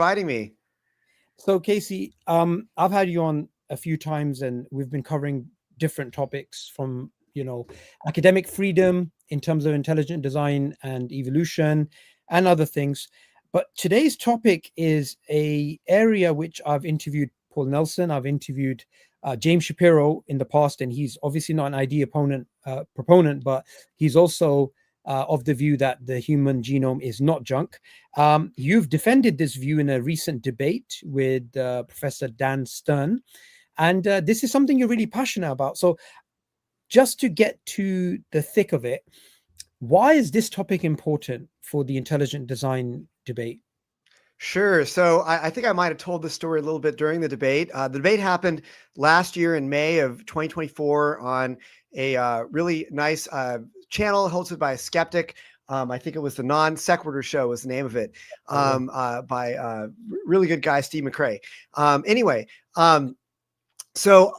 Inviting me. So, Casey, I've had you on a few times, and we've been covering different topics from, academic freedom in terms of intelligent design and evolution, and other things. But today's topic is a area which I've interviewed Paul Nelson, I've interviewed James Shapiro in the past, and he's obviously not an ID proponent, but he's also of the view that the human genome is not junk. You've defended this view in a recent debate with Professor Dan Stern, and this is something you're really passionate about. So, just to get to the thick of it, why is this topic important for the intelligent design debate? Sure. So I think I might have told this story a little bit during the debate. The debate happened last year in May of 2024 on a really nice channel hosted by a skeptic. I think it was the Non Sequitur Show was the name of it, by really good guy, Steve McCrae. Anyway, so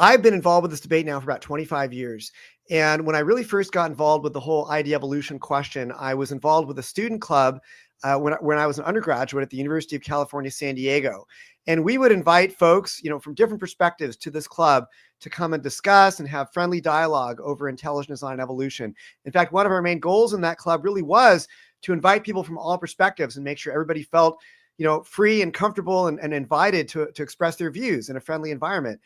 I've been involved with this debate now for about 25 years. And when I really first got involved with the whole ID evolution question, I was involved with a student club when I was an undergraduate at the University of California, San Diego. And we would invite folks, from different perspectives to this club to come and discuss and have friendly dialogue over intelligent design and evolution. In fact, one of our main goals in that club really was to invite people from all perspectives and make sure everybody felt, free and comfortable and invited to express their views in a friendly environment.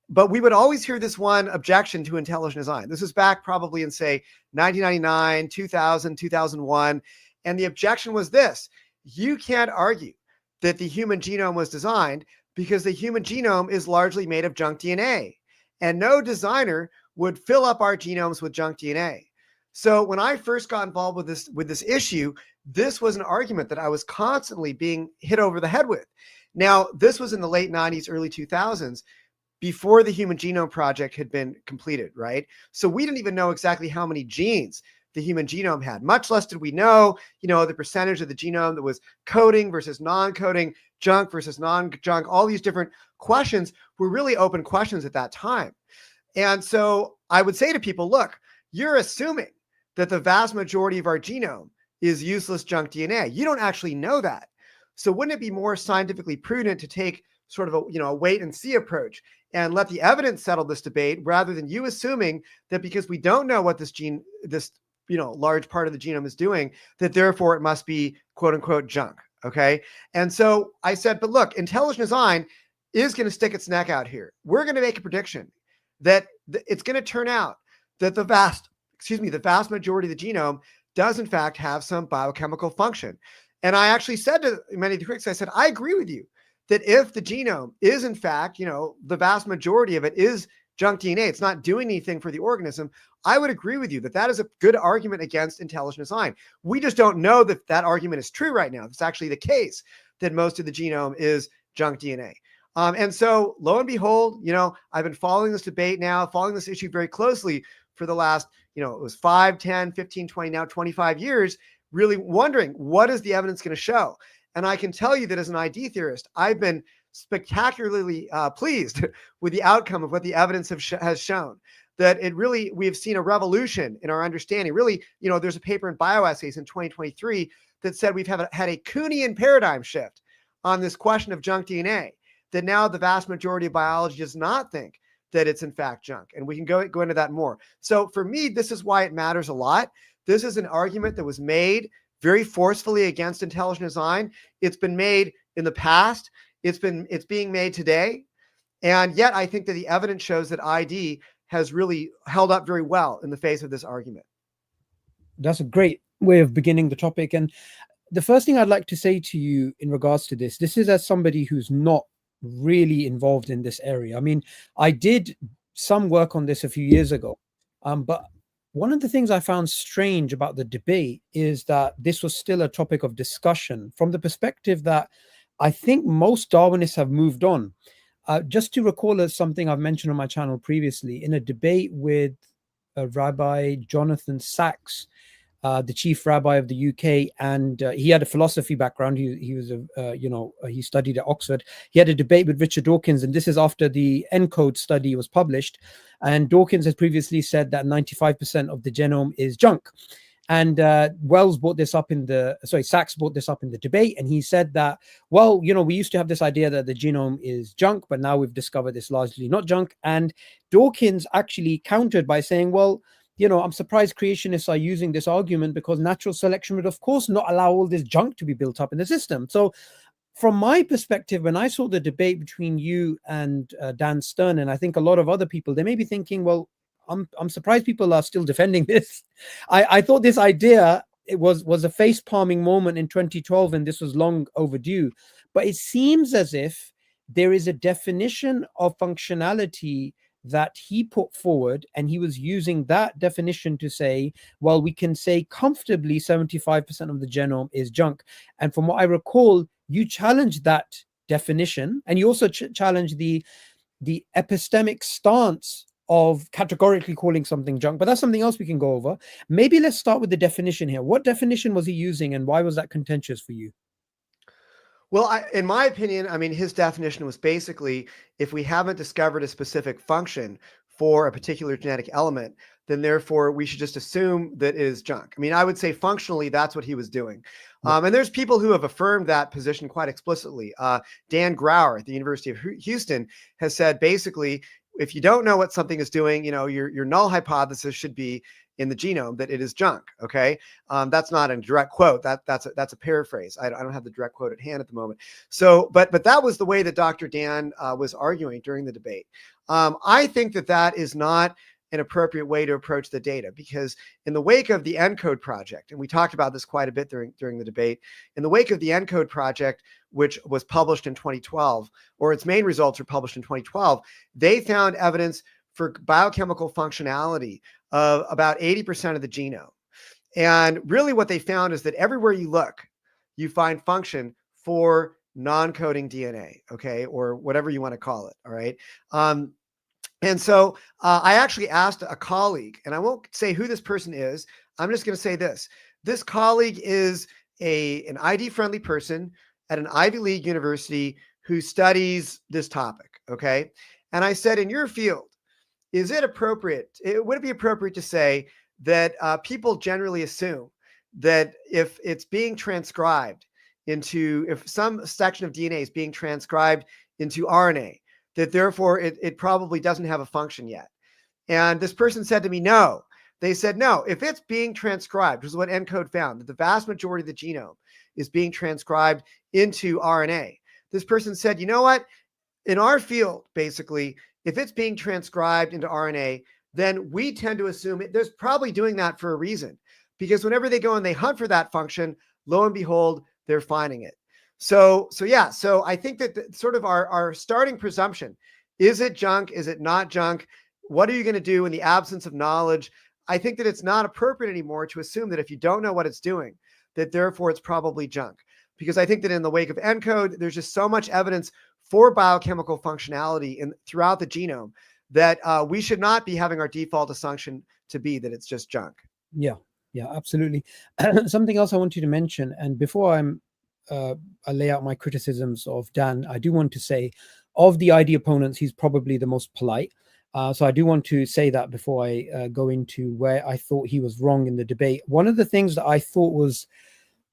But we would always hear this one objection to intelligent design. This is back probably in, say, 1999, 2000, 2001. And the objection was this: you can't argue that the human genome was designed because the human genome is largely made of junk DNA. And no designer would fill up our genomes with junk DNA. So when I first got involved with this issue, this was an argument that I was constantly being hit over the head with. Now, this was in the late 90s, early 2000s, before the Human Genome Project had been completed, right? So we didn't even know exactly how many genes the human genome had, much less did we know, the percentage of the genome that was coding versus non-coding, junk versus non-junk. All these different questions were really open questions at that time. And so I would say to people, look, you're assuming that the vast majority of our genome is useless junk DNA. You don't actually know that. So wouldn't it be more scientifically prudent to take sort of a wait and see approach and let the evidence settle this debate, rather than you assuming that because we don't know what this large part of the genome is doing, that therefore it must be quote unquote junk. Okay. And so I said, but look, intelligent design is going to stick its neck out here. We're going to make a prediction that it's going to turn out that the vast majority of the genome does in fact have some biochemical function. And I actually said to many of the critics, I said, I agree with you that if the genome is in fact, the vast majority of it is junk DNA, it's not doing anything for the organism, I would agree with you that that is a good argument against intelligent design. We just don't know that that argument is true right now. It's actually the case that most of the genome is junk DNA. And so lo and behold, I've been following this debate now, following this issue very closely for the last, it was 5, 10, 15, 20, now 25 years, really wondering what is the evidence going to show? And I can tell you that as an ID theorist, I've been spectacularly pleased with the outcome of what the evidence has shown. That we have seen a revolution in our understanding. Really, there's a paper in Bioassays in 2023 that said we've had a Kuhnian paradigm shift on this question of junk DNA, that now the vast majority of biology does not think that it's in fact junk. And we can go into that more. So for me, this is why it matters a lot. This is an argument that was made very forcefully against intelligent design. It's been made in the past. It's being made today. And yet I think that the evidence shows that ID has really held up very well in the face of this argument. That's a great way of beginning the topic. And the first thing I'd like to say to you in regards to this is as somebody who's not really involved in this area. I mean, I did some work on this a few years ago, but one of the things I found strange about the debate is that this was still a topic of discussion from the perspective that I think most Darwinists have moved on. Just to recall as something I've mentioned on my channel previously, in a debate with Rabbi Jonathan Sachs, the chief rabbi of the UK, and he had a philosophy background. He was he studied at Oxford. He had a debate with Richard Dawkins, and this is after the ENCODE study was published. And Dawkins has previously said that 95% of the genome is junk. And Sachs brought this up in the debate, and he said that, well, we used to have this idea that the genome is junk, but now we've discovered it's largely not junk. And Dawkins actually countered by saying, well, I'm surprised creationists are using this argument, because natural selection would, of course, not allow all this junk to be built up in the system. So from my perspective, when I saw the debate between you and Dan Stern, and I think a lot of other people, they may be thinking, well, I'm surprised people are still defending this. I thought this idea, it was a face palming moment in 2012, and this was long overdue. But it seems as if there is a definition of functionality that he put forward, and he was using that definition to say, well, we can say comfortably 75% of the genome is junk. And from what I recall, you challenged that definition, and you also challenged the epistemic stance of categorically calling something junk. But that's something else we can go over. Maybe let's start with the definition here. What definition was he using, and why was that contentious for you? Well, in my opinion, I mean, his definition was basically, if we haven't discovered a specific function for a particular genetic element, then therefore we should just assume that it is junk. I mean, I would say functionally, that's what he was doing. And there's people who have affirmed that position quite explicitly. Dan Grauer at the University of Houston has said, basically, if you don't know what something is doing, your null hypothesis should be in the genome that it is junk. Okay. That's not a direct quote. That's a paraphrase. I don't have the direct quote at hand at the moment. So, but that was the way that Dr. Dan was arguing during the debate. I think that is not an appropriate way to approach the data, because in the wake of the ENCODE project, and we talked about this quite a bit during the debate, in the wake of the ENCODE project, which was published in 2012, or its main results were published in 2012, they found evidence for biochemical functionality of about 80% of the genome. And really what they found is that everywhere you look, you find function for non-coding DNA, okay, or whatever you want to call it, all right? And so I actually asked a colleague, and I won't say who this person is. I'm just going to say this. This colleague is an ID-friendly person at an Ivy League university who studies this topic, okay? And I said, in your field, would it be appropriate to say that people generally assume that if it's being transcribed if some section of DNA is being transcribed into RNA, that therefore it probably doesn't have a function yet? And this person said to me, no. They said, no, if it's being transcribed, which is what ENCODE found, that the vast majority of the genome is being transcribed into RNA. This person said, you know what? In our field, basically, if it's being transcribed into RNA, then we tend to assume there's probably doing that for a reason, because whenever they go and they hunt for that function, lo and behold, they're finding it. So I think that sort of our starting presumption, is it junk? Is it not junk? What are you going to do in the absence of knowledge? I think that it's not appropriate anymore to assume that if you don't know what it's doing, that therefore it's probably junk. Because I think that in the wake of ENCODE, there's just so much evidence for biochemical functionality throughout the genome that we should not be having our default assumption to be that it's just junk. Yeah, absolutely. Something else I want you to mention, and before I lay out my criticisms of Dan, I do want to say, of the ID opponents, he's probably the most polite. So I do want to say that before I go into where I thought he was wrong in the debate. One of the things that I thought was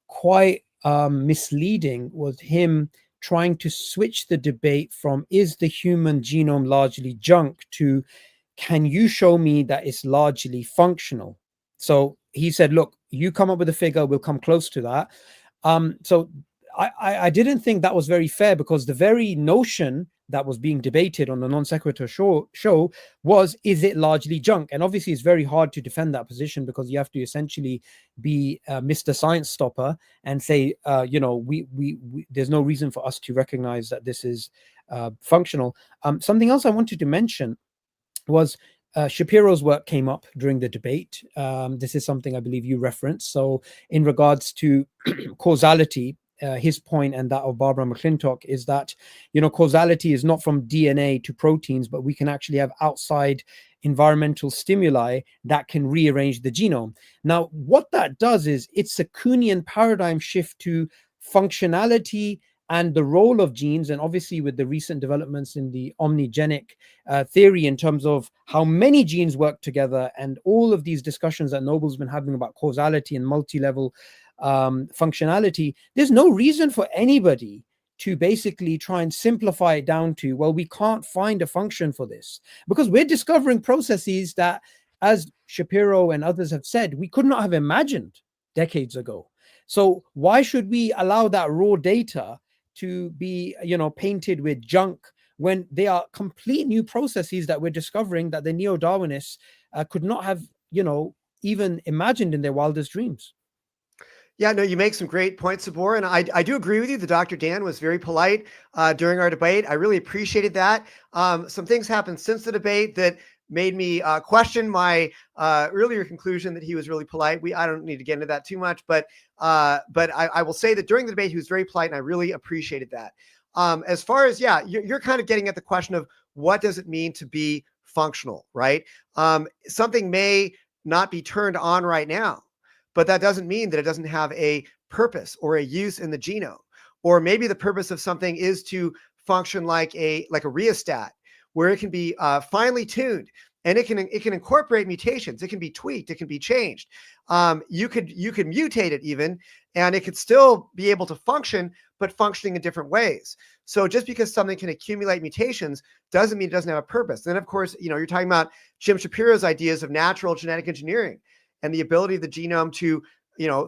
quite misleading was him trying to switch the debate from, is the human genome largely junk, to, can you show me that it's largely functional? So he said, look, you come up with a figure, we'll come close to that. So I didn't think that was very fair, because the very notion that was being debated on the Non Sequitur show was, is it largely junk? And obviously it's very hard to defend that position, because you have to essentially be Mr. Science Stopper and say, there's no reason for us to recognize that this is functional. Something else I wanted to mention was Shapiro's work came up during the debate. This is something I believe you referenced. So in regards to causality, his point and that of Barbara McClintock is that, causality is not from DNA to proteins, but we can actually have outside environmental stimuli that can rearrange the genome. Now, what that does is it's a Kuhnian paradigm shift to functionality and the role of genes, and obviously with the recent developments in the omnigenic theory in terms of how many genes work together, and all of these discussions that Nobel's been having about causality and multi-level functionality, there's no reason for anybody to basically try and simplify it down to, well, we can't find a function for this, because we're discovering processes that, as Shapiro and others have said, we could not have imagined decades ago. So why should we allow that raw data to be, painted with junk when they are complete new processes that we're discovering that the neo-Darwinists could not have, even imagined in their wildest dreams? Yeah, no, you make some great points, Sabor, and I do agree with you. The Dr. Dan was very polite during our debate. I really appreciated that. Some things happened since the debate that made me question my earlier conclusion that he was really polite. I don't need to get into that too much, but I will say that during the debate he was very polite, and I really appreciated that. As far as you're kind of getting at the question of what does it mean to be functional, right? Something may not be turned on right now, but that doesn't mean that it doesn't have a purpose or a use in the genome. Or maybe the purpose of something is to function like a rheostat, where it can be finely tuned, and it can incorporate mutations. It can be tweaked. It can be changed. You could mutate it even, and it could still be able to function, but functioning in different ways. So just because something can accumulate mutations doesn't mean it doesn't have a purpose. Then, of course, you're talking about Jim Shapiro's ideas of natural genetic engineering and the ability of the genome to,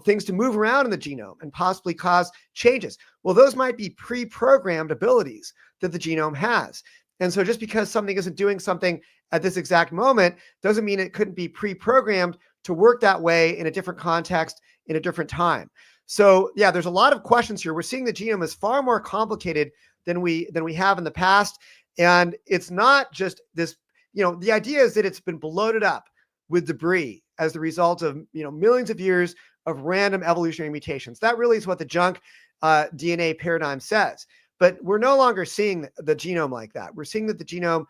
things to move around in the genome and possibly cause changes. Well, those might be pre-programmed abilities that the genome has. And so just because something isn't doing something at this exact moment doesn't mean it couldn't be pre-programmed to work that way in a different context, in a different time. So yeah, there's a lot of questions here. We're seeing the genome is far more complicated than we have in the past. And it's not just this, the idea is that it's been bloated up with debris as the result of millions of years of random evolutionary mutations. That really is what the junk DNA paradigm says. But we're no longer seeing the genome like that. We're seeing that the genome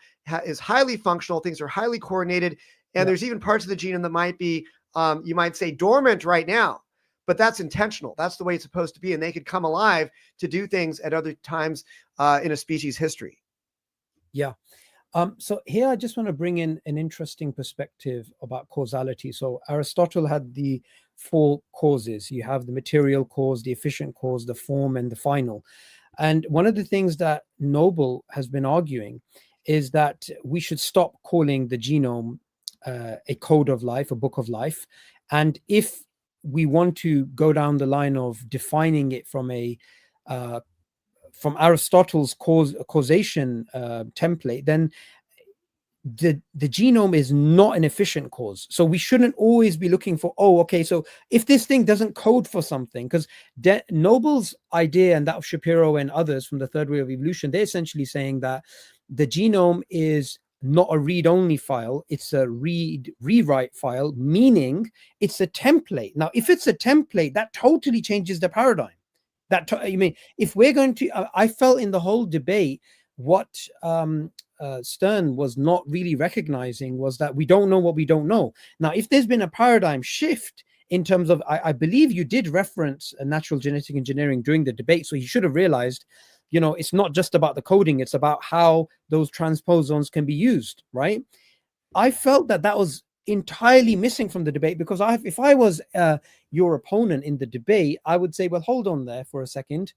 is highly functional. Things are highly coordinated, and there's even parts of the genome that might be, you might say, dormant right now. But that's intentional. That's the way it's supposed to be, and they could come alive to do things at other times in a species' history. Yeah. So here I just want to bring in an interesting perspective about causality. So Aristotle had the 4 causes. You have the material cause, the efficient cause, the form, and the final. And one of the things that Nobel has been arguing is that we should stop calling the genome a code of life, a book of life. And if we want to go down the line of defining it from Aristotle's causation template, then the genome is not an efficient cause. So we shouldn't always be looking for, so if this thing doesn't code for something, because Nobel's idea and that of Shapiro and others from the third wave of evolution, they're essentially saying that the genome is not a read-only file, it's a rewrite file, meaning it's a template. Now, if it's a template, that totally changes the paradigm. If we're going to, I felt in the whole debate, what Stern was not really recognizing was that we don't know what we don't know. Now, if there's been a paradigm shift in terms of, I believe you did reference natural genetic engineering during the debate, so he should have realized, it's not just about the coding, it's about how those transposons can be used, right? I felt that was entirely missing from the debate, because if I was your opponent in the debate, I would say, well, hold on there for a second.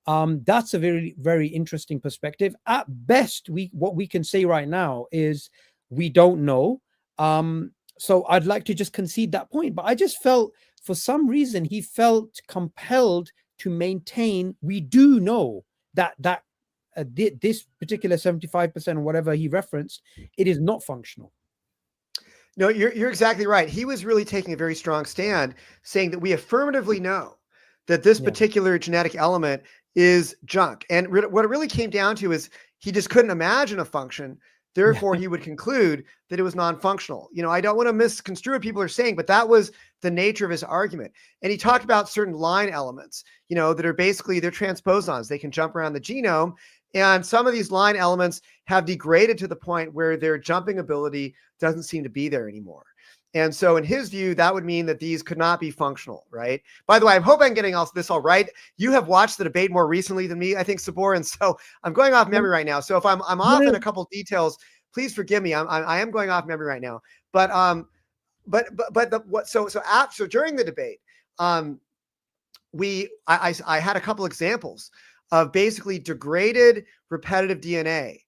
That's a very, very interesting perspective. At best, what we can say right now is we don't know. So I'd like to just concede that point. But I just felt, for some reason, he felt compelled to maintain we do know that this particular 75% or whatever he referenced, it is not functional. No, you're exactly right. He was really taking a very strong stand, saying that we affirmatively know that this particular genetic element is junk. And what it really came down to is he just couldn't imagine a function. Therefore, he would conclude that it was non-functional. I don't want to misconstrue what people are saying, but that was the nature of his argument. And he talked about certain line elements, that are basically, they're transposons. They can jump around the genome. And some of these line elements have degraded to the point where their jumping ability doesn't seem to be there anymore. And so in his view, that would mean that these could not be functional, right? By the way, I hope I'm getting this all right. You have watched the debate more recently than me, I think, Sabor. And so I'm going off memory right now. So if I'm off in a couple of details, please forgive me. I am going off memory right now. But so during the debate, I had a couple examples of basically degraded repetitive DNA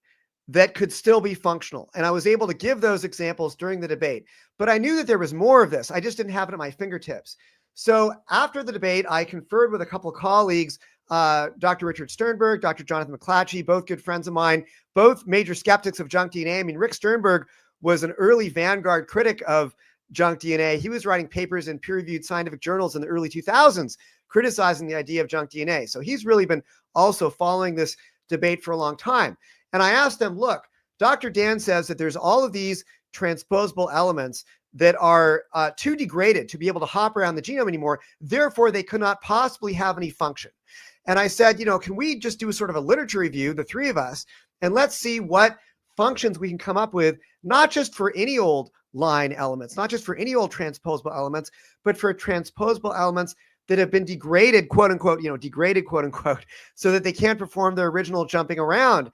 that could still be functional. And I was able to give those examples during the debate, but I knew that there was more of this. I just didn't have it at my fingertips. So after the debate, I conferred with a couple of colleagues, Dr. Richard Sternberg, Dr. Jonathan McClatchy, both good friends of mine, both major skeptics of junk DNA. I mean, Rick Sternberg was an early vanguard critic of junk DNA. He was writing papers in peer-reviewed scientific journals in the early 2000s, criticizing the idea of junk DNA. So he's really been also following this debate for a long time. And I asked them, look, Dr. Dan says that there's all of these transposable elements that are too degraded to be able to hop around the genome anymore. Therefore, they could not possibly have any function. And I said, can we just do a sort of a literature review, the three of us, and let's see what functions we can come up with, not just for any old line elements, not just for any old transposable elements, but for transposable elements that have been degraded, quote unquote, degraded, quote unquote, so that they can't perform their original jumping around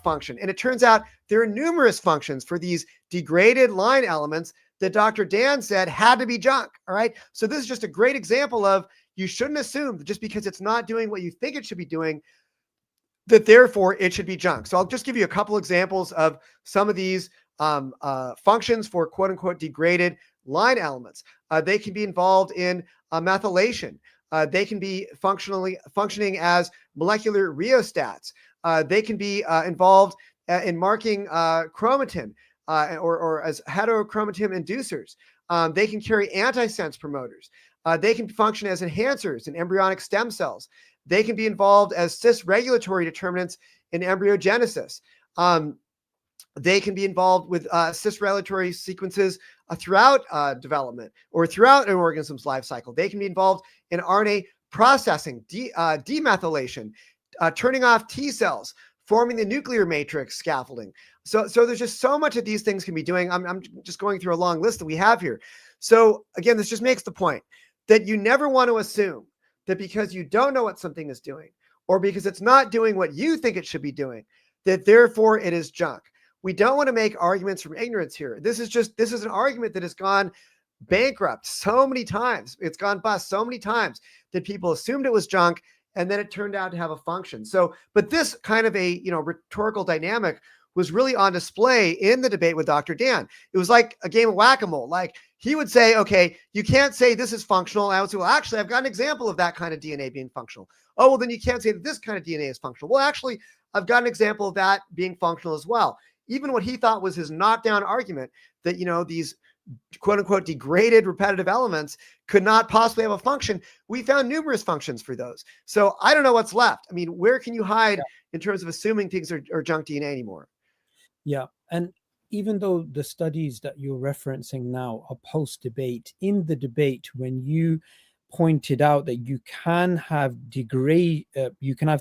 function. And it turns out there are numerous functions for these degraded line elements that Dr. Dan said had to be junk. All right. So this is just a great example of you shouldn't assume that just because it's not doing what you think it should be doing, that therefore it should be junk. So I'll just give you a couple examples of some of these functions for quote unquote degraded line elements. They can be involved in methylation. They can be functioning as molecular rheostats. They can be involved in marking chromatin or as heterochromatin inducers. They can carry antisense promoters. They can function as enhancers in embryonic stem cells. They can be involved as cis-regulatory determinants in embryogenesis. They can be involved with cis-regulatory sequences throughout development or throughout an organism's life cycle. They can be involved in RNA processing, demethylation, turning off T cells, forming the nuclear matrix scaffolding. So there's just so much that these things can be doing. I'm just going through a long list that we have here. So again, this just makes the point that you never want to assume that because you don't know what something is doing or because it's not doing what you think it should be doing, that therefore it is junk. We don't want to make arguments from ignorance here. This is an argument that has gone bankrupt so many times. It's gone bust so many times that people assumed it was junk and then it turned out to have a function. So, but this kind of a, rhetorical dynamic was really on display in the debate with Dr. Dan. It was like a game of whack-a-mole. Like he would say, okay, you can't say this is functional. I would say, well, actually, I've got an example of that kind of DNA being functional. Oh, well, then you can't say that this kind of DNA is functional. Well, actually, I've got an example of that being functional as well. Even what he thought was his knockdown argument that, these quote unquote degraded repetitive elements could not possibly have a function. We found numerous functions for those. So I don't know what's left. I mean, where can you hide in terms of assuming things are junk DNA anymore? Yeah. And even though the studies that you're referencing now are post-debate, in the debate, when you pointed out that you can have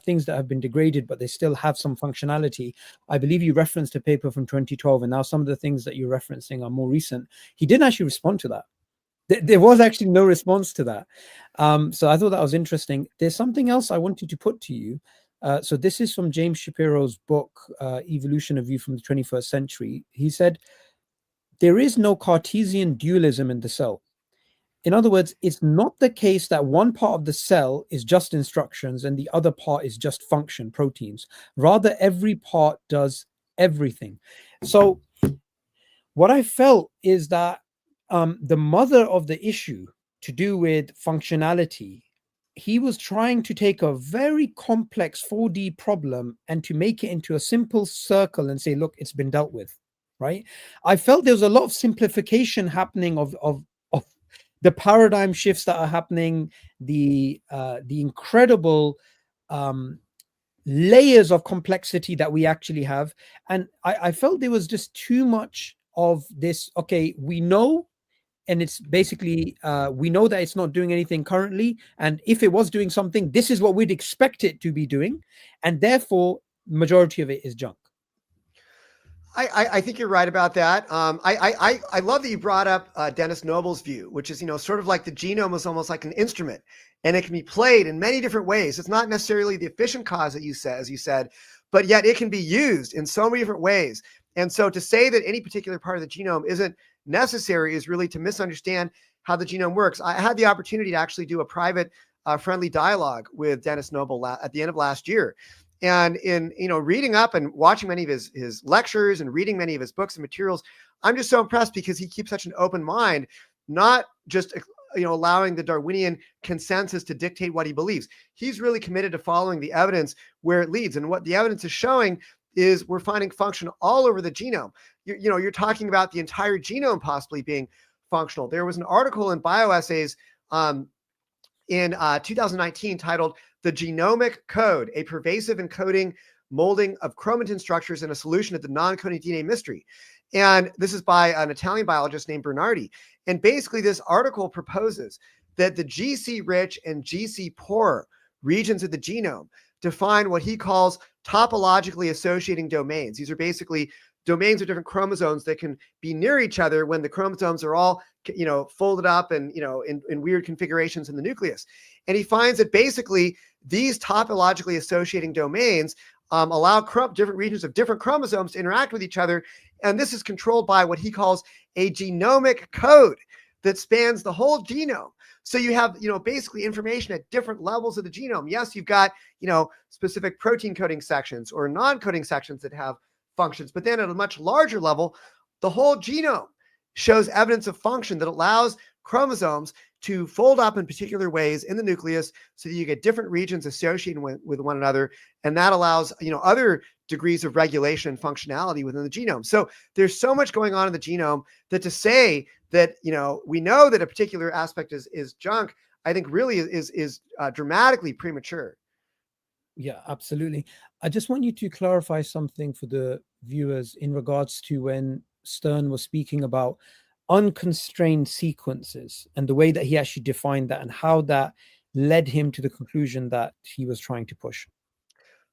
things that have been degraded, but they still have some functionality. I believe you referenced a paper from 2012, and now some of the things that you're referencing are more recent. He didn't actually respond to that. There was actually no response to that. So I thought that was interesting. There's something else I wanted to put to you. So this is from James Shapiro's book, Evolution: A View from the 21st Century. He said, there is no Cartesian dualism in the cell. In other words, it's not the case that one part of the cell is just instructions and the other part is just function, proteins. Rather, every part does everything. So what I felt is that the mother of the issue to do with functionality, he was trying to take a very complex 4D problem and to make it into a simple circle and say, look, it's been dealt with, right? I felt there was a lot of simplification happening of the paradigm shifts that are happening, the incredible layers of complexity that we actually have. And I felt there was just too much of this. Okay, we know, and it's basically, we know that it's not doing anything currently. And if it was doing something, this is what we'd expect it to be doing. And therefore, majority of it is junk. I think you're right about that. I love that you brought up Dennis Noble's view, which is, sort of like the genome is almost like an instrument, and it can be played in many different ways. It's not necessarily the efficient cause that as you said, but yet it can be used in so many different ways. And so to say that any particular part of the genome isn't necessary is really to misunderstand how the genome works. I had the opportunity to actually do a private friendly dialogue with Dennis Noble at the end of last year. And in reading up and watching many of his lectures and reading many of his books and materials, I'm just so impressed because he keeps such an open mind, not just allowing the Darwinian consensus to dictate what he believes. He's really committed to following the evidence where it leads. And what the evidence is showing is we're finding function all over the genome. You're talking about the entire genome possibly being functional. There was an article in Bioassays in 2019 titled "The Genomic Code, a Pervasive Encoding Molding of Chromatin Structures and a Solution to the Non-Coding DNA Mystery." And this is by an Italian biologist named Bernardi. And basically this article proposes that the GC-rich and GC-poor regions of the genome define what he calls topologically associating domains. These are basically domains of different chromosomes that can be near each other when the chromosomes are all, folded up and, in weird configurations in the nucleus. And he finds that basically these topologically associating domains allow different regions of different chromosomes to interact with each other. And this is controlled by what he calls a genomic code that spans the whole genome. So you have, basically information at different levels of the genome. Yes, you've got, specific protein coding sections or non-coding sections that have functions, but then at a much larger level, the whole genome shows evidence of function that allows chromosomes to fold up in particular ways in the nucleus so that you get different regions associated with one another. And that allows, other degrees of regulation and functionality within the genome. So there's so much going on in the genome that to say that, we know that a particular aspect is junk, I think really is dramatically premature. Yeah, absolutely. I just want you to clarify something for the viewers in regards to when Stern was speaking about unconstrained sequences and the way that he actually defined that and how that led him to the conclusion that he was trying to push.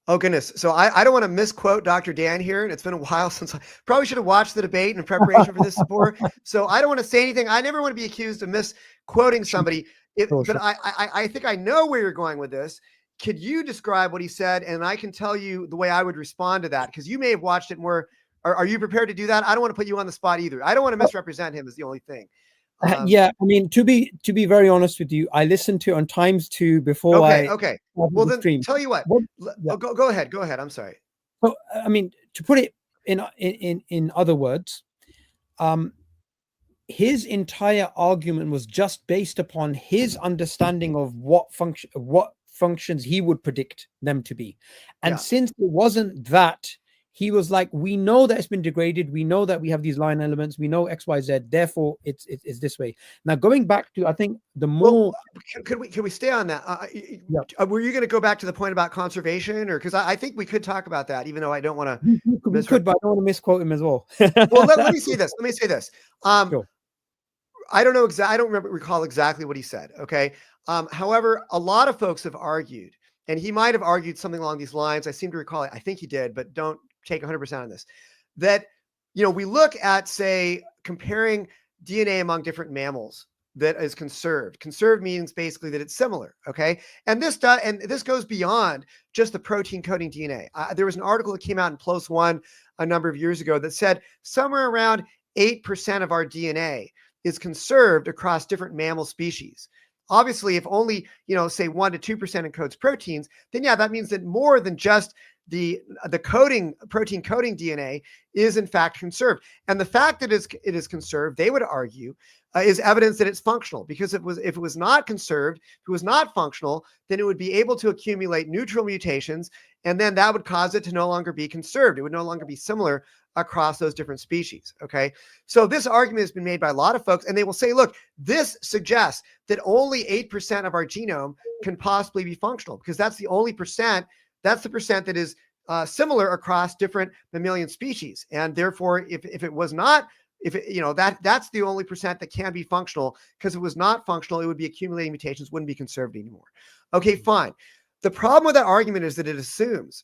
Oh, goodness. So I don't want to misquote Dr. Dan here. And it's been a while since I probably should have watched the debate in preparation for this support. So I don't want to say anything. I never want to be accused of misquoting somebody. But I think I know where you're going with this. Could you describe what he said? And I can tell you the way I would respond to that, because you may have watched it more. Are you prepared to do that? I don't want to put you on the spot either. I don't want to misrepresent him is the only thing. Yeah, I mean, to be very honest with you, I listened to it on times two before Okay. Well, then stream. Tell you what. Yeah. Go ahead. Go ahead. I'm sorry. So, I mean, to put it in other words, his entire argument was just based upon his understanding of what functions he would predict them to be. And since it wasn't that, he was like, we know that it's been degraded. We know that we have these line elements. We know X, Y, Z. Therefore, it's this way. Now, going back to, I think the more... Could we stay on that? Were you going to go back to the point about conservation? Or because I think we could talk about that, even though I don't want to... We could, but I don't want to misquote him as well. Well, let me say this. Sure. I don't know I don't recall exactly what he said. Okay. However, a lot of folks have argued, and he might have argued something along these lines. I seem to recall it. I think he did, but don't take 100% on this, that, we look at, say, comparing DNA among different mammals that is conserved. Conserved means basically that it's similar. Okay. And this goes beyond just the protein coding DNA. There was an article that came out in PLOS One a number of years ago that said somewhere around 8% of our DNA is conserved across different mammal species. Obviously, if only, say 1 to 2% encodes proteins, then that means that more than just the protein coding DNA is in fact conserved. And the fact that it is conserved, they would argue, is evidence that it's functional, because if it was not conserved, if it was not functional, then it would be able to accumulate neutral mutations, and then that would cause it to no longer be conserved. It would no longer be similar across those different species. Okay. So this argument has been made by a lot of folks, and they will say, look, this suggests that only 8% of our genome can possibly be functional, because that's the only percent. That's the percent that is similar across different mammalian species. And therefore, if it was not, that's the only percent that can be functional, because if it was not functional, it would be accumulating mutations, wouldn't be conserved anymore. Okay, fine. The problem with that argument is that it assumes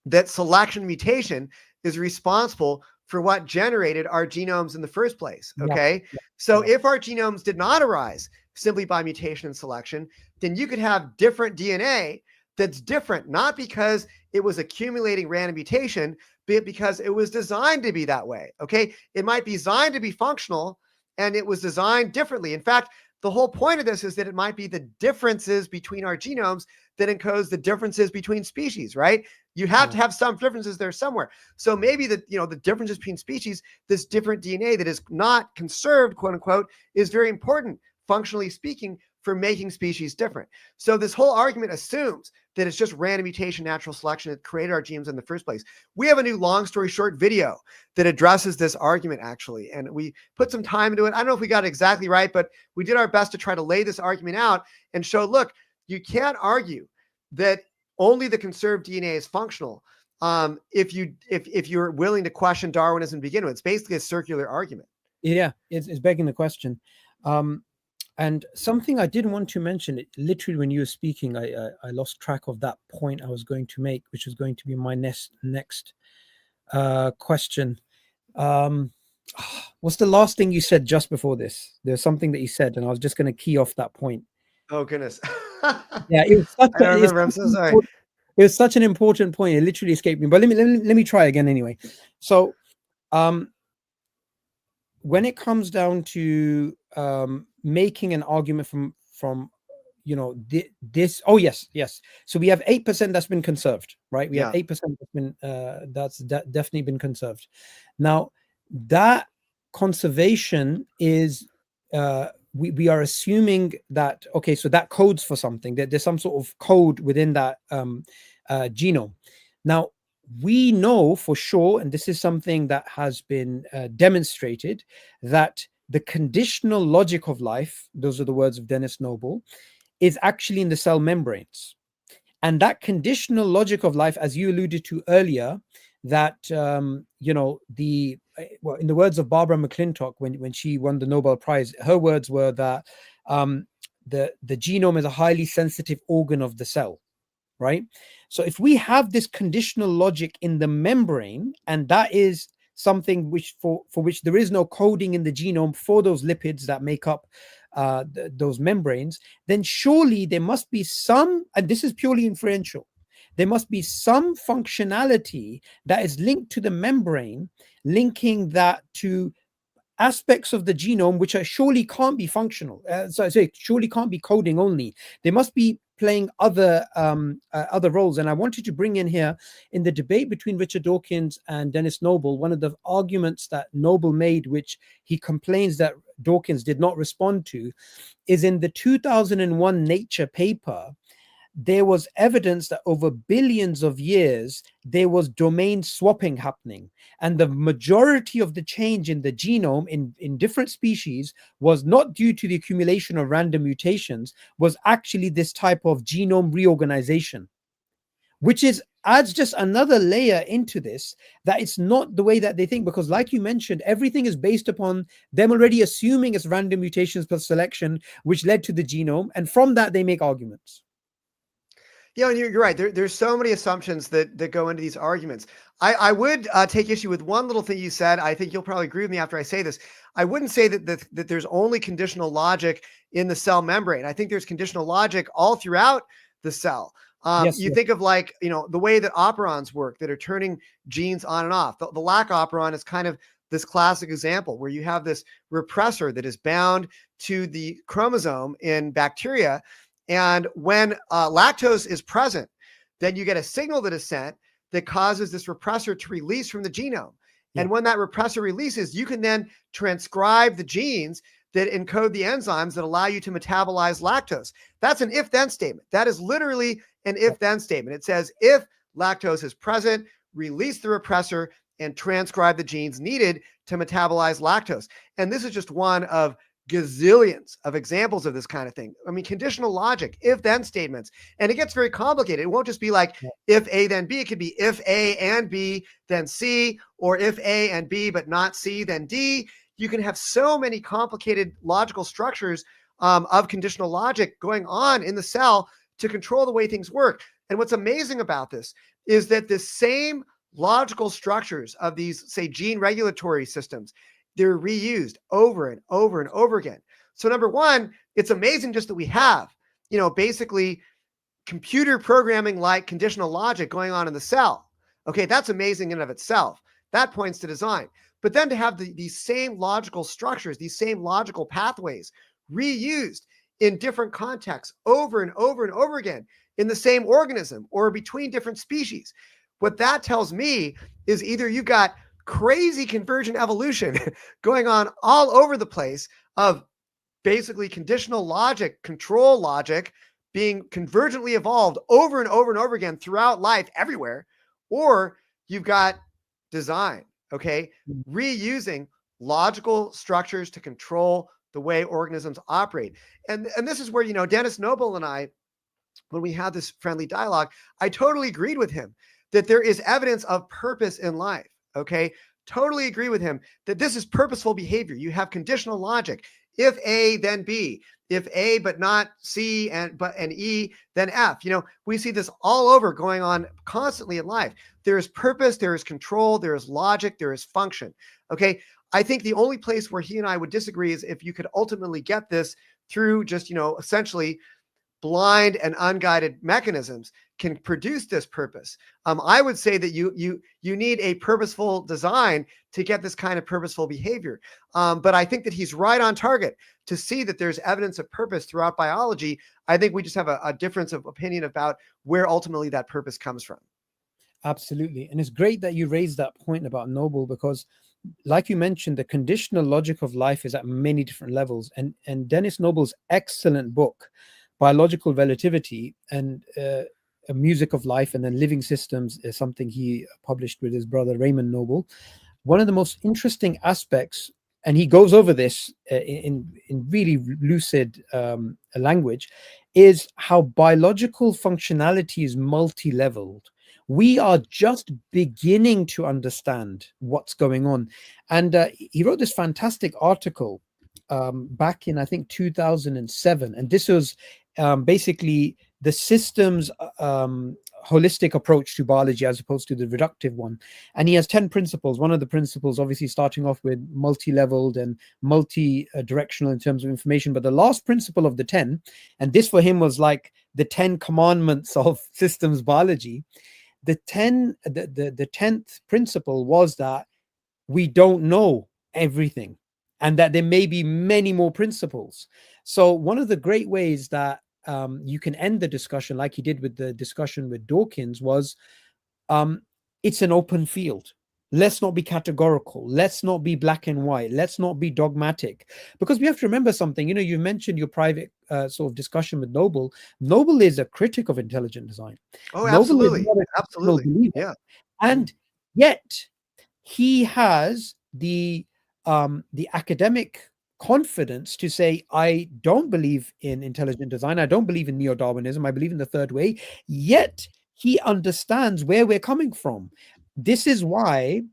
that selection mutation is responsible for what generated our genomes in the first place. Yeah. Okay. Yeah. So Yeah. if our genomes did not arise simply by mutation and selection, then you could have different DNA that's different, not because it was accumulating random mutation, but because it was designed to be that way. Okay. It might be designed to be functional and it was designed differently. In fact, the whole point of this is that it might be the differences between our genomes that encodes the differences between species, right? You have to have some differences there somewhere. So maybe the differences between species, this different DNA that is not conserved, quote unquote, is very important, functionally speaking, for making species different. So this whole argument assumes that it's just random mutation, natural selection that created our genes in the first place. We have a new long story short video that addresses this argument, actually, and we put some time into it. I don't know if we got it exactly right, but we did our best to try to lay this argument out and show, look, you can't argue that only the conserved DNA is functional if you're willing to question Darwinism to begin with. It's basically a circular argument. Yeah, it's begging the question. And something I did want to mention, literally when you were speaking, I lost track of that point I was going to make, which was going to be my next question. What's the last thing you said just before this? There's something that you said, and I was just going to key off that point. Oh, goodness. Yeah, it was such I don't remember. I'm so sorry. It was such an important point. It literally escaped me. But let me try again anyway. So, when it comes down to making an argument from this, oh yes, so we have 8% that's been conserved, right? We have 8% that's been definitely been conserved. Now that conservation is we are assuming that, okay, so that codes for something, that there's some sort of code within that genome. Now we know for sure, and this is something that has been demonstrated, that the conditional logic of life, those are the words of Dennis Noble, is actually in the cell membranes. And that conditional logic of life, as you alluded to earlier, that, in the words of Barbara McClintock, when she won the Nobel Prize, her words were that the genome is a highly sensitive organ of the cell. Right. So if we have this conditional logic in the membrane, and that is something which for which there is no coding in the genome for those lipids that make up those membranes, then surely there must be some, and this is purely inferential, there must be some functionality that is linked to the membrane, linking that to aspects of the genome which surely can't be functional. So I say surely can't be coding only. They must be playing other roles. And I wanted to bring in here, in the debate between Richard Dawkins and Dennis Noble, one of the arguments that Noble made, which he complains that Dawkins did not respond to, is in the 2001 Nature paper. There was evidence that over billions of years, there was domain swapping happening. And the majority of the change in the genome in different species was not due to the accumulation of random mutations, was actually this type of genome reorganization, which adds just another layer into this, that it's not the way that they think. Because like you mentioned, everything is based upon them already assuming it's random mutations plus selection, which led to the genome. And from that, they make arguments. Yeah, and you're right. There's so many assumptions that go into these arguments. I would take issue with one little thing you said. I think you'll probably agree with me after I say this. I wouldn't say that there's only conditional logic in the cell membrane. I think there's conditional logic all throughout the cell. Think of the way that operons work that are turning genes on and off. The lac operon is kind of this classic example where you have this repressor that is bound to the chromosome in bacteria. And when lactose is present, then you get a signal that is sent that causes this repressor to release from the genome. Yeah. And when that repressor releases, you can then transcribe the genes that encode the enzymes that allow you to metabolize lactose. That's an if-then statement. That is literally an if-then statement. It says, if lactose is present, release the repressor and transcribe the genes needed to metabolize lactose. And this is just one of gazillions of examples of this kind of thing. I mean, conditional logic, if-then statements, and it gets very complicated. It won't just be like if A, then B. It could be if A and B, then C, or if A and B, but not C, then D. You can have so many complicated logical structures of conditional logic going on in the cell to control the way things work. And what's amazing about this is that the same logical structures of these, say, gene regulatory systems, they're reused over and over and over again. So number one, it's amazing just that we have, basically computer programming like conditional logic going on in the cell. Okay, that's amazing in and of itself. That points to design. But then to have these same logical structures, these same logical pathways reused in different contexts over and over and over again in the same organism or between different species, what that tells me is either you've got crazy convergent evolution going on all over the place of basically conditional logic, control logic being convergently evolved over and over and over again throughout life everywhere, or you've got design, okay, reusing logical structures to control the way organisms operate. And this is where, Dennis Noble and I, when we had this friendly dialogue, I totally agreed with him that there is evidence of purpose in life, okay? Totally agree with him that this is purposeful behavior. You have conditional logic. If A, then B. If A, but not C, and E, then F. We see this all over going on constantly in life. There is purpose, there is control, there is logic, there is function. Okay. I think the only place where he and I would disagree is if you could ultimately get this through just, essentially blind and unguided mechanisms can produce this purpose. I would say that you need a purposeful design to get this kind of purposeful behavior. But I think that he's right on target to see that there's evidence of purpose throughout biology. I think we just have a difference of opinion about where ultimately that purpose comes from. Absolutely. And it's great that you raised that point about Noble, because like you mentioned, the conditional logic of life is at many different levels. And Dennis Noble's excellent book, Biological Relativity and A Music of Life and then Living Systems, is something he published with his brother Raymond Noble. One of the most interesting aspects, and he goes over this in really lucid language, is how biological functionality is multi-leveled. We are just beginning to understand what's going on. And he wrote this fantastic article back in, I think, 2007. And this was basically the systems holistic approach to biology as opposed to the reductive one. And he has 10 principles. One of the principles, obviously, starting off with multi-leveled and multi-directional in terms of information. But the last principle of the 10, and this for him was like the 10 commandments of systems biology. The 10th principle was that we don't know everything and that there may be many more principles. So one of the great ways that you can end the discussion, like he did with the discussion with Dawkins, was it's an open field. Let's not be categorical. Let's not be black and white. Let's not be dogmatic. Because we have to remember something. You mentioned your private sort of discussion with Noble. Noble is a critic of intelligent design. Oh, absolutely. Noble is Absolutely. Yeah. And yet he has the academic confidence to say, I don't believe in intelligent design. I don't believe in neo-Darwinism. I believe in the third way. Yet he understands where we're coming from. This is why,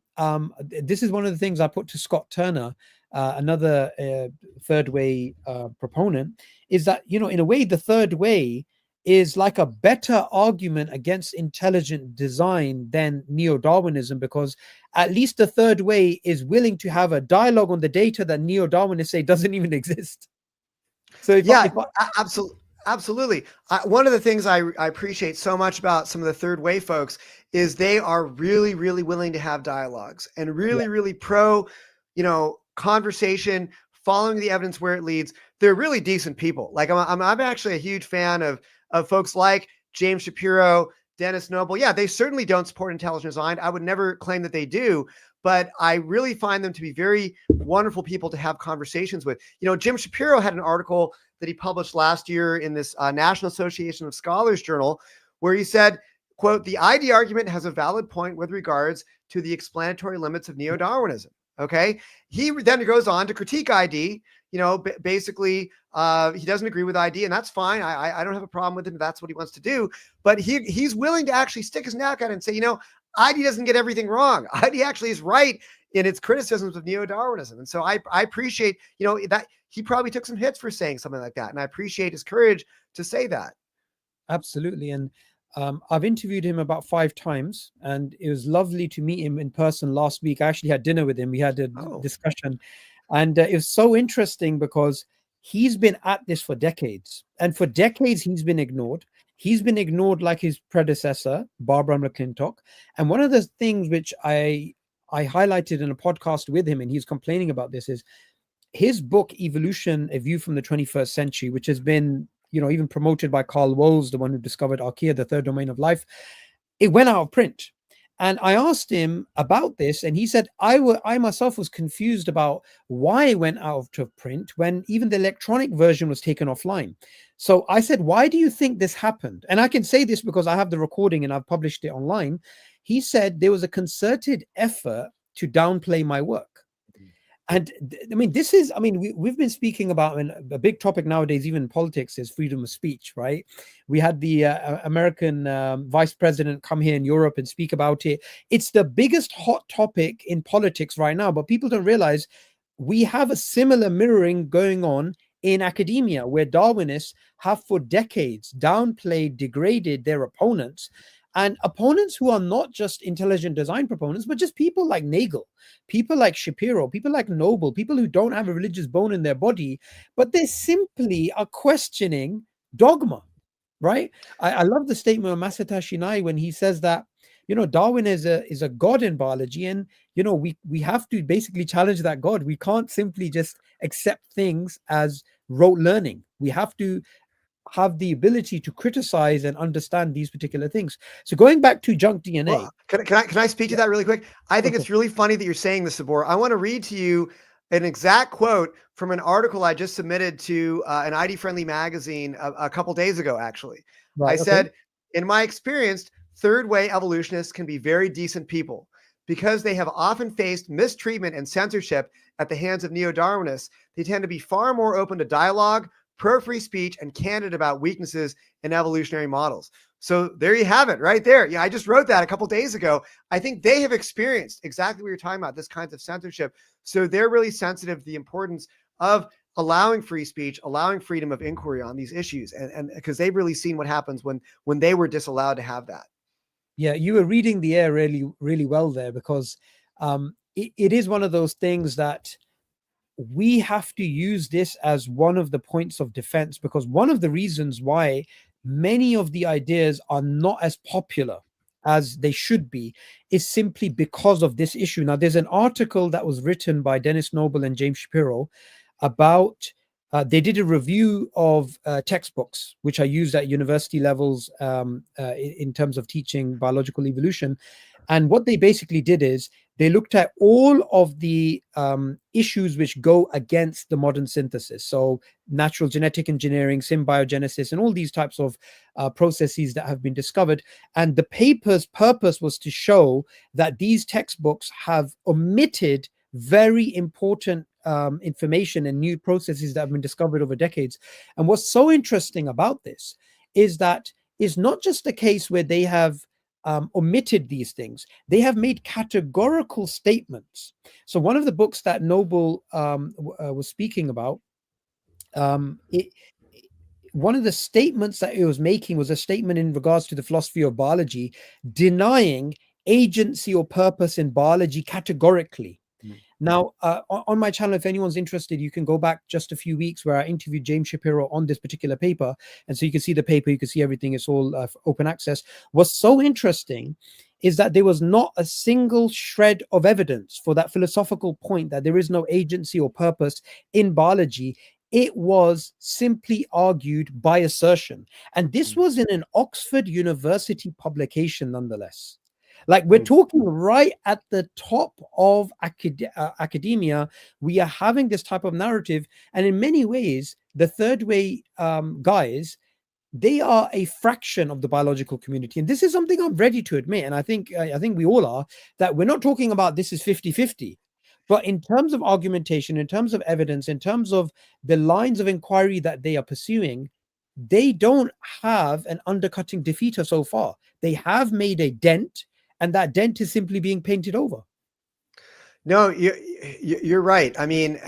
this is one of the things I put to Scott Turner, another third way proponent, is that, in a way, the third way is like a better argument against intelligent design than neo-Darwinism, because at least the third way is willing to have a dialogue on the data that neo-Darwinists say doesn't even exist. So absolutely. One of the things I appreciate so much about some of the third way folks is they are really, really willing to have dialogues and really, really pro, conversation, following the evidence where it leads. They're really decent people. Like I'm actually a huge fan of folks like James Shapiro, Dennis Noble. Yeah, they certainly don't support intelligent design. I would never claim that they do, but I really find them to be very wonderful people to have conversations with. Jim Shapiro had an article that he published last year in this National Association of Scholars journal, where he said, quote, "The ID argument has a valid point with regards to the explanatory limits of neo-Darwinism." Okay. He then goes on to critique ID. Basically, he doesn't agree with ID, and that's fine. I don't have a problem with him if that's what he wants to do. But he's willing to actually stick his neck out and say, ID doesn't get everything wrong. ID actually is right in its criticisms of neo-Darwinism. And so I appreciate, that he probably took some hits for saying something like that. And I appreciate his courage to say that. Absolutely. And I've interviewed him about 5 times, and it was lovely to meet him in person last week. I actually had dinner with him. We had a Oh, discussion, and it was so interesting because he's been at this for decades, and for decades he's been ignored. He's been ignored like his predecessor, Barbara McClintock. And one of the things which I highlighted in a podcast with him, and he's complaining about this, is his book Evolution: A View from the 21st Century, which has been, even promoted by Carl Wohl's, the one who discovered archaea, the third domain of life. It went out of print. And I asked him about this, and he said, I myself was confused about why it went out of print when even the electronic version was taken offline. So I said, why do you think this happened? And I can say this because I have the recording and I've published it online. He said there was a concerted effort to downplay my work. And I mean, we've been speaking about, and a big topic nowadays, even in politics, is freedom of speech, right? We had the American vice president come here in Europe and speak about it. It's the biggest hot topic in politics right now, but people don't realize we have a similar mirroring going on in academia, where Darwinists have for decades downplayed, degraded their opponents. And opponents who are not just intelligent design proponents, but just people like Nagel, people like Shapiro, people like Noble, people who don't have a religious bone in their body, but they simply are questioning dogma, right? I love the statement of Masatashi Nai when he says that, Darwin is a god in biology, and we have to basically challenge that god. We can't simply just accept things as rote learning. We have to have the ability to criticize and understand these particular things. So going back to junk DNA. well, can I speak to that really quick? I think it's really funny that you're saying this, Sabor. I want to read to you an exact quote from an article I just submitted to an ID-friendly magazine a couple days ago, actually. Right, I said, in my experience, third-way evolutionists can be very decent people because they have often faced mistreatment and censorship at the hands of neo-Darwinists. They tend to be far more open to dialogue, pro-free speech, and candid about weaknesses in evolutionary models. So there you have it right there. Yeah, I just wrote that a couple days ago. I think they have experienced exactly what you're talking about, this kinds of censorship. So they're really sensitive to the importance of allowing free speech, allowing freedom of inquiry on these issues. And because they've really seen what happens when they were disallowed to have that. Yeah, you were reading the air really, really well there, because it is one of those things that we have to use this as one of the points of defense, because one of the reasons why many of the ideas are not as popular as they should be is simply because of this issue. Now, there's an article that was written by Dennis Noble and James Shapiro about they did a review of textbooks which are used at university levels in terms of teaching biological evolution. And what they basically did is they looked at all of the issues which go against the modern synthesis. So natural genetic engineering, symbiogenesis, and all these types of processes that have been discovered. And the paper's purpose was to show that these textbooks have omitted very important information and new processes that have been discovered over decades. And what's so interesting about this is that it's not just a case where they have omitted these things. They have made categorical statements. So one of the books that Noble was speaking about, one of the statements that it was making was a statement in regards to the philosophy of biology, denying agency or purpose in biology categorically. Now, on my channel, if anyone's interested, you can go back just a few weeks where I interviewed James Shapiro on this particular paper. And so you can see the paper, you can see everything. It's all open access. What's so interesting is that there was not a single shred of evidence for that philosophical point that there is no agency or purpose in biology. It was simply argued by assertion. And this was in an Oxford University publication, nonetheless. Like, we're talking right at the top of academia. We are having this type of narrative. And in many ways, the third way guys, they are a fraction of the biological community. And this is something I'm ready to admit. And I think we all are, that we're not talking about this is 50-50. But in terms of argumentation, in terms of evidence, in terms of the lines of inquiry that they are pursuing, they don't have an undercutting defeater so far. They have made a dent, and that dent is simply being painted over. No, you're right. I mean,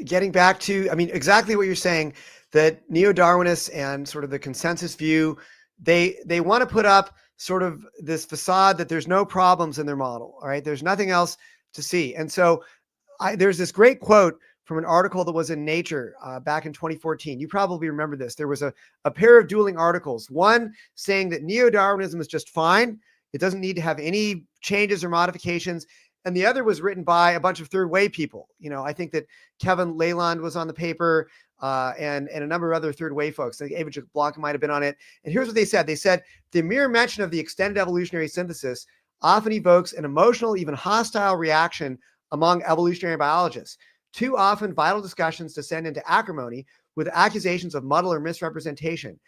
getting back to, exactly what you're saying, that neo-Darwinists and sort of the consensus view, they want to put up sort of this facade that there's no problems in their model. All right. There's nothing else to see. And so there's this great quote from an article that was in Nature back in 2014. You probably remember this. There was a pair of dueling articles, one saying that neo-Darwinism is just fine. It doesn't need to have any changes or modifications. And the other was written by a bunch of third way people. I think that Kevin Leland was on the paper and a number of other third way folks. I think Ava Blanca might have been on it. And here's what they said. They said, the mere mention of the extended evolutionary synthesis often evokes an emotional, even hostile reaction among evolutionary biologists. Too often, vital discussions descend into acrimony with accusations of muddle or misrepresentation.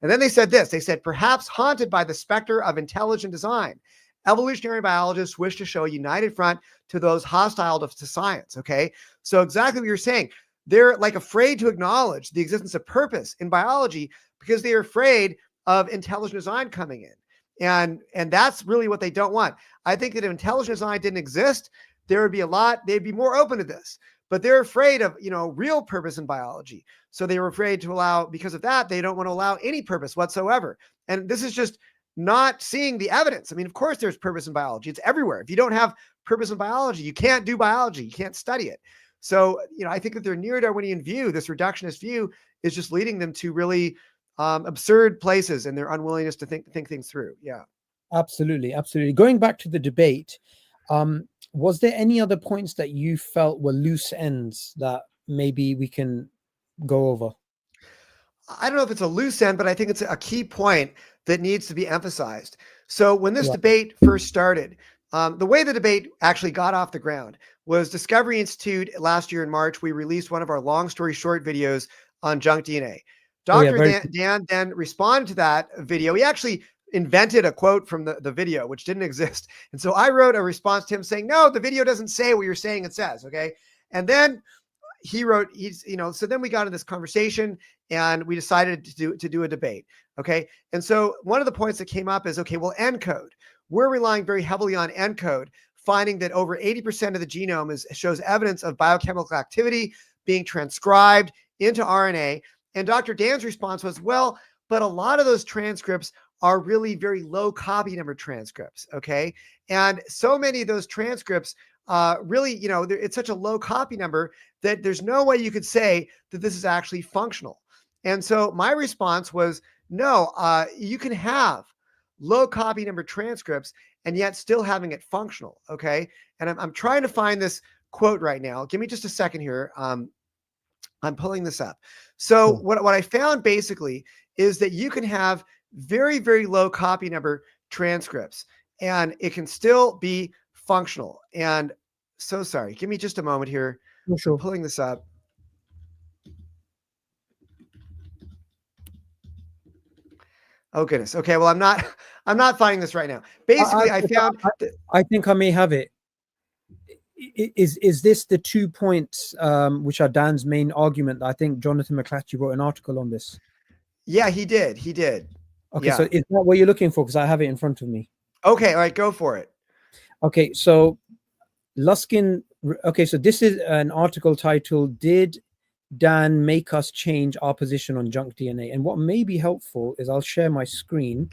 And then they said this. They said, perhaps haunted by the specter of intelligent design, evolutionary biologists wish to show a united front to those hostile to science. Okay. So exactly what you're saying. They're like afraid to acknowledge the existence of purpose in biology because they're afraid of intelligent design coming in. And that's really what they don't want. I think that if intelligent design didn't exist, there would be they'd be more open to this, but they're afraid of, real purpose in biology. So they were afraid to allow, because of that, they don't want to allow any purpose whatsoever. And this is just not seeing the evidence. I mean, of course there's purpose in biology. It's everywhere. If you don't have purpose in biology, you can't do biology. You can't study it. So, I think that their neo-Darwinian view, this reductionist view, is just leading them to really absurd places and their unwillingness to think things through. Yeah. Absolutely. Absolutely. Going back to the debate, was there any other points that you felt were loose ends that maybe we can go over? I don't know if it's a loose end, but I think it's a key point that needs to be emphasized. So when this debate first started, the way the debate actually got off the ground was Discovery Institute last year in March. We released one of our long story short videos on junk DNA. Dr. Dan then responded to that video. He actually invented a quote from the video, which didn't exist. And so I wrote a response to him saying, no, the video doesn't say what you're saying it says. Okay. And then he wrote, so then we got into this conversation and we decided to do a debate. Okay. And so one of the points that came up is, okay, well, ENCODE, we're relying very heavily on ENCODE, finding that over 80% of the genome shows evidence of biochemical activity being transcribed into RNA. And Dr. Dan's response was, well, but a lot of those transcripts are really very low copy number transcripts. Okay. And so many of those transcripts really, it's such a low copy number that there's no way you could say that this is actually functional. And so my response was, no, you can have low copy number transcripts and yet still having it functional. Okay. And I'm trying to find this quote right now. Give me just a second here. I'm pulling this up. So what I found basically is that you can have very, very low copy number transcripts and it can still be functional. And so sorry, give me just a moment here. Sure. I'm pulling this up. Oh goodness. Okay. Well, I'm not finding this right now. Basically, I think I may have it. Is this the 2 points, which are Dan's main argument? I think Jonathan McClatchy wrote an article on this. Yeah, he did. Okay. Yeah. So is that what you're looking for? Because I have it in front of me. Okay. All right. Go for it. Okay. So Luskin. Okay. So this is an article titled, "Did Dan make us change our position on junk DNA?" And what may be helpful is I'll share my screen.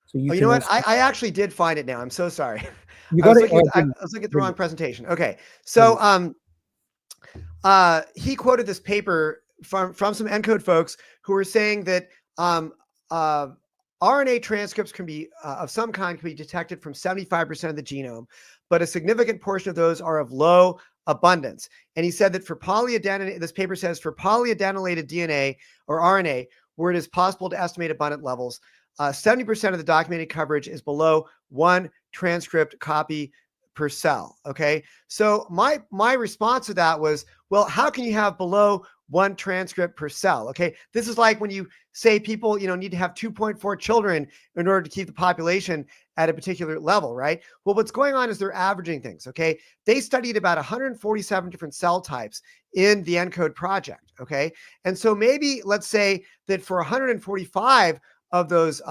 So you know what? I actually did find it now. I'm so sorry. You got I was looking at the wrong presentation. Okay. So he quoted this paper from some ENCODE folks who were saying that RNA transcripts can be of some kind can be detected from 75% of the genome, but a significant portion of those are of low abundance. And he said that for polyadenylate, this paper says for polyadenylated DNA or RNA, where it is possible to estimate abundant levels, 70% of the documented coverage is below 1 transcript copy per cell. Okay. So my response to that was, well, how can you have below 1 transcript per cell? Okay. This is like when you say people, need to have 2.4 children in order to keep the population at a particular level, right? Well, what's going on is they're averaging things. Okay. They studied about 147 different cell types in the ENCODE project. Okay. And so maybe let's say that for 145 of those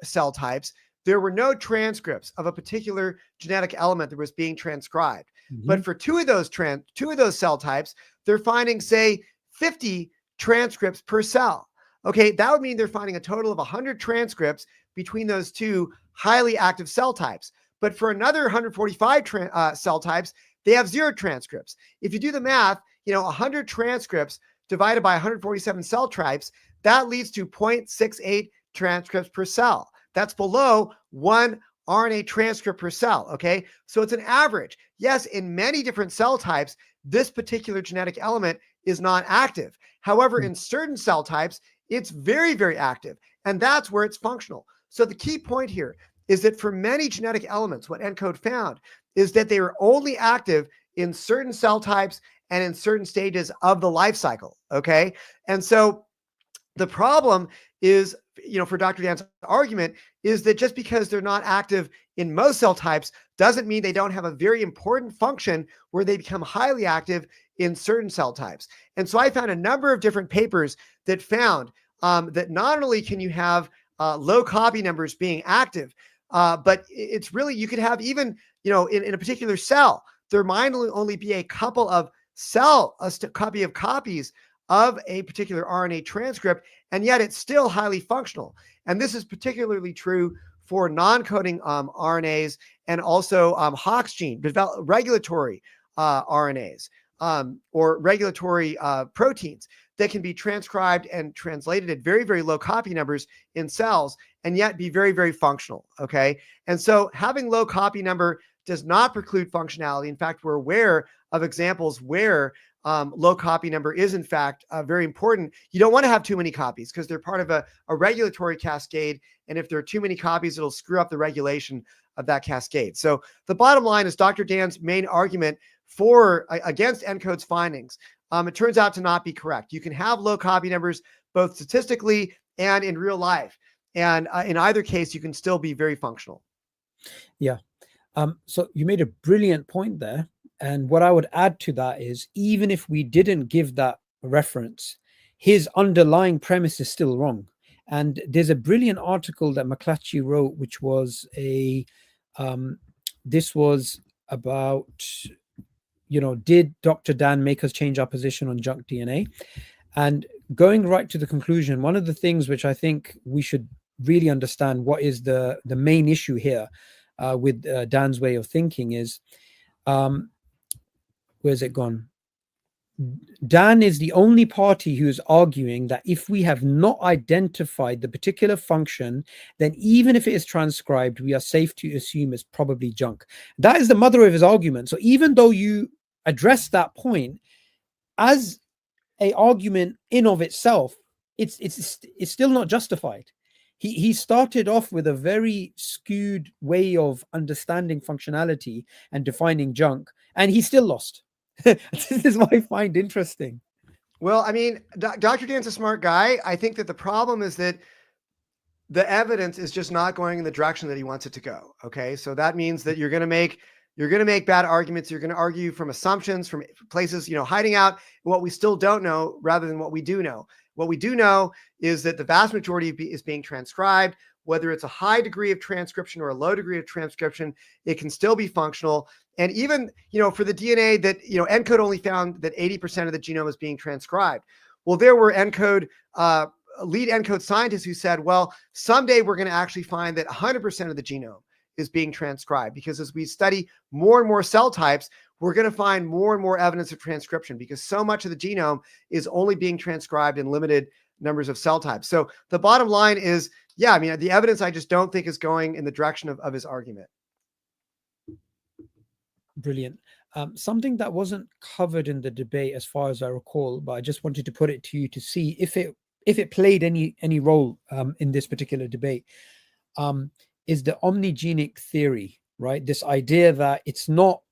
cell types, there were no transcripts of a particular genetic element that was being transcribed. Mm-hmm. But for two of those cell types, they're finding, say, 50 transcripts per cell. Okay, that would mean they're finding a total of 100 transcripts between those two highly active cell types. But for another 145 cell types, they have 0 transcripts. If you do the math, 100 transcripts divided by 147 cell types, that leads to 0.68 transcripts per cell. That's below 1 RNA transcript per cell, okay? So it's an average. Yes, in many different cell types, this particular genetic element is not active. However, in certain cell types, it's very, very active, and that's where it's functional. So the key point here is that for many genetic elements, what ENCODE found is that they are only active in certain cell types and in certain stages of the life cycle, okay? And so the problem is, for Dr. Dan's argument, is that just because they're not active in most cell types doesn't mean they don't have a very important function where they become highly active in certain cell types. And so I found a number of different papers that found that not only can you have low copy numbers being active, but it's really, you could have even, in a particular cell, there might only be a couple of copy of copies of a particular RNA transcript, and yet it's still highly functional. And this is particularly true for non-coding RNAs and also Hox gene, regulatory RNAs or regulatory proteins that can be transcribed and translated at very, very low copy numbers in cells and yet be very, very functional, okay? And so having low copy number does not preclude functionality. In fact, we're aware of examples where low copy number is in fact very important. You don't want to have too many copies because they're part of a regulatory cascade. And if there are too many copies, it'll screw up the regulation of that cascade. So the bottom line is Dr. Dan's main argument against ENCODE's findings, it turns out to not be correct. You can have low copy numbers both statistically and in real life. And in either case, you can still be very functional. Yeah. So you made a brilliant point there. And what I would add to that is, even if we didn't give that reference, his underlying premise is still wrong. And there's a brilliant article that McClatchy wrote, which was this was about, did Dr. Dan make us change our position on junk DNA? And going right to the conclusion, one of the things which I think we should really understand what is the main issue here with Dan's way of thinking is, where's it gone? Dan is the only party who is arguing that if we have not identified the particular function, then even if it is transcribed, we are safe to assume it's probably junk. That is the mother of his argument. So even though you address that point as a argument in of itself, it's still not justified. He started off with a very skewed way of understanding functionality and defining junk, and he still lost. This is what I find interesting. Well, I mean, Dr. Dan's a smart guy. I think that the problem is that the evidence is just not going in the direction that he wants it to go. Okay. So that means that you're going to make bad arguments. You're going to argue from assumptions, from places, hiding out what we still don't know rather than what we do know. What we do know is that the vast majority is being transcribed. Whether it's a high degree of transcription or a low degree of transcription, it can still be functional. And even, for the DNA that, ENCODE only found that 80% of the genome is being transcribed. Well, there were lead ENCODE scientists who said, well, someday we're going to actually find that 100% of the genome is being transcribed, because as we study more and more cell types, we're going to find more and more evidence of transcription, because so much of the genome is only being transcribed in limited numbers of cell types. So the bottom line is, yeah, I mean, the evidence I just don't think is going in the direction of his argument. Brilliant. Something that wasn't covered in the debate, as far as I recall, but I just wanted to put it to you to see if it played any role in this particular debate, is the omnigenic theory, right? This idea that it's not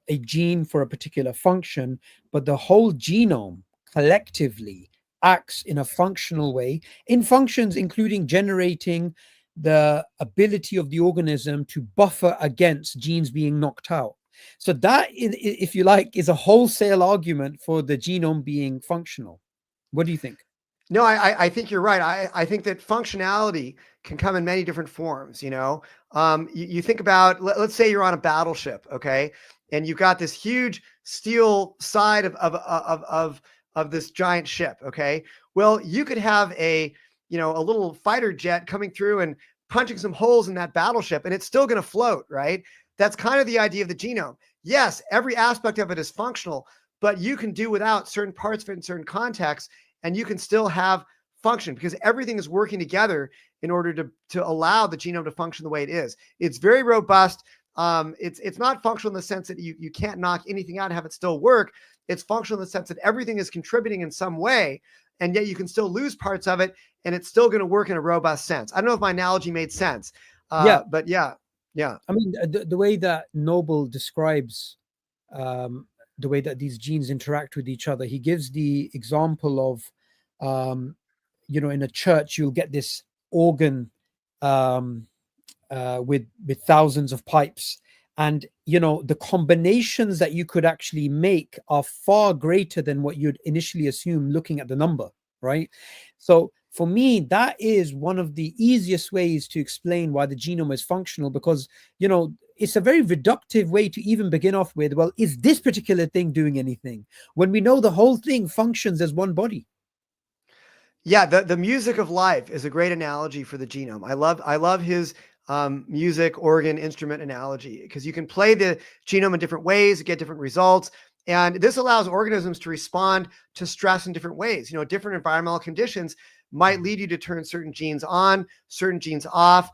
a gene for a particular function, but the whole genome collectively acts in a functional way, in functions including generating the ability of the organism to buffer against genes being knocked out. So that, if you like, is a wholesale argument for the genome being functional. What do you think? No, I think you're right. I think that functionality can come in many different forms. You think about, let's say you're on a battleship, okay, and you've got this huge steel side of this giant ship, okay. Well, you could have a little fighter jet coming through and punching some holes in that battleship and it's still going to float, right? That's kind of the idea of the genome. Yes, every aspect of it is functional, but you can do without certain parts of it in certain contexts, and you can still have function because everything is working together in order to allow the genome to function the way it is. It's very robust. It's not functional in the sense that you can't knock anything out and have it still work. It's functional in the sense that everything is contributing in some way, and yet you can still lose parts of it, and it's still going to work in a robust sense. I don't know if my analogy made sense, Yeah. but yeah. I mean, the way that Noble describes the way that these genes interact with each other, he gives the example of, in a church, you'll get this organ with thousands of pipes, and the combinations that you could actually make are far greater than what you'd initially assume looking at the number, right? So for me, that is one of the easiest ways to explain why the genome is functional, because it's a very reductive way to even begin off with, well, is this particular thing doing anything, when we know the whole thing functions as one body? Yeah, the music of life is a great analogy for the genome. I love his music, organ, instrument analogy, because you can play the genome in different ways, get different results. And this allows organisms to respond to stress in different ways. Different environmental conditions might lead you to turn certain genes on, certain genes off,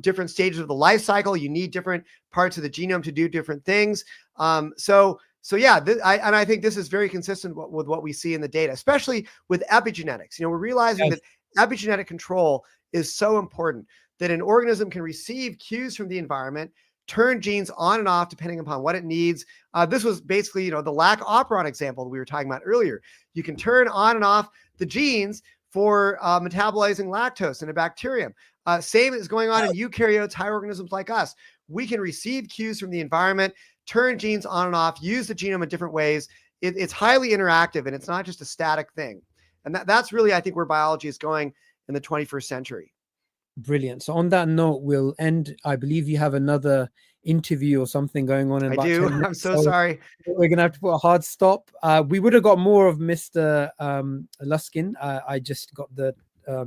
different stages of the life cycle. You need different parts of the genome to do different things. So yeah, and I think this is very consistent with what we see in the data, especially with epigenetics. We're realizing Yes. that epigenetic control is so important, that an organism can receive cues from the environment, turn genes on and off depending upon what it needs. This was basically, the lac operon example that we were talking about earlier. You can turn on and off the genes for metabolizing lactose in a bacterium. Same is going on in eukaryotes, higher organisms like us. We can receive cues from the environment, turn genes on and off, use the genome in different ways. It's highly interactive, and it's not just a static thing. And that's really, I think, where biology is going in the 21st century. Brilliant. So on that note, we'll end. I believe you have another interview or something going on in I about do. 10 minutes. I'm so sorry. We're going to have to put a hard stop. We would have got more of Mr. Luskin. I just got the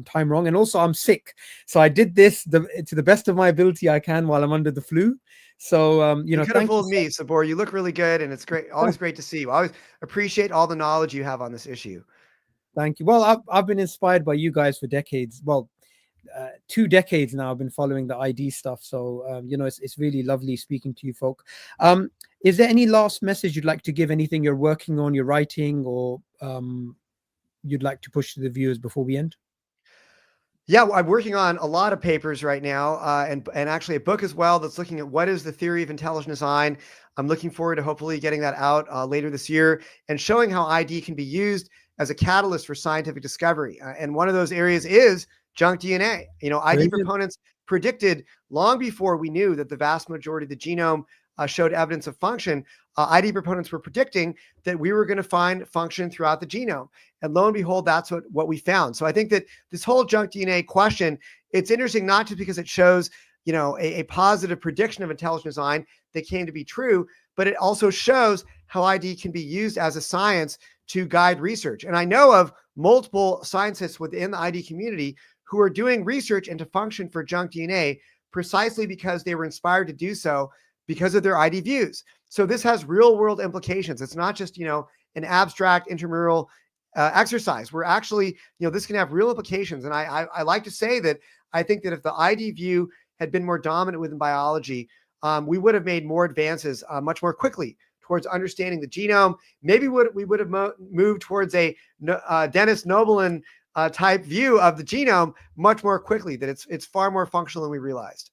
time wrong. And also I'm sick. So I did this to the best of my ability I can while I'm under the flu. So, you could have fooled me, Sabor. You look really good, and it's great. Always great to see you. I always appreciate all the knowledge you have on this issue. Thank you. Well, I've been inspired by you guys for decades. Well, 2 decades now. I've been following the ID stuff. So, it's really lovely speaking to you folk. Is there any last message you'd like to give? Anything you're working on, you're writing, or you'd like to push to the viewers before we end? Yeah, well, I'm working on a lot of papers right now, and actually a book as well that's looking at what is the theory of intelligent design. I'm looking forward to hopefully getting that out later this year and showing how ID can be used as a catalyst for scientific discovery. And one of those areas is junk DNA. ID proponents predicted long before we knew that the vast majority of the genome showed evidence of function. ID proponents were predicting that we were going to find function throughout the genome. And lo and behold, that's what we found. So I think that this whole junk DNA question, it's interesting, not just because it shows, a positive prediction of intelligent design that came to be true, but it also shows how ID can be used as a science to guide research. And I know of multiple scientists within the ID community who are doing research into function for junk DNA precisely because they were inspired to do so because of their ID views. So this has real world implications. It's not just, an abstract intramural exercise. We're actually, this can have real implications. And I like to say that I think that if the ID view had been more dominant within biology, we would have made more advances much more quickly towards understanding the genome. Maybe we would have moved towards a Dennis Nobelin type view of the genome much more quickly, that it's far more functional than we realized.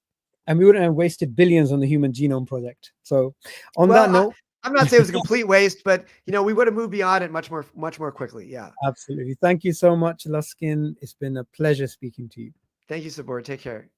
And we wouldn't have wasted billions on the Human Genome Project. So on that note, I'm not saying it was a complete waste, but we would have moved beyond it much more quickly. Yeah. Absolutely. Thank you so much, Luskin. It's been a pleasure speaking to you. Thank you, Sabor. Take care.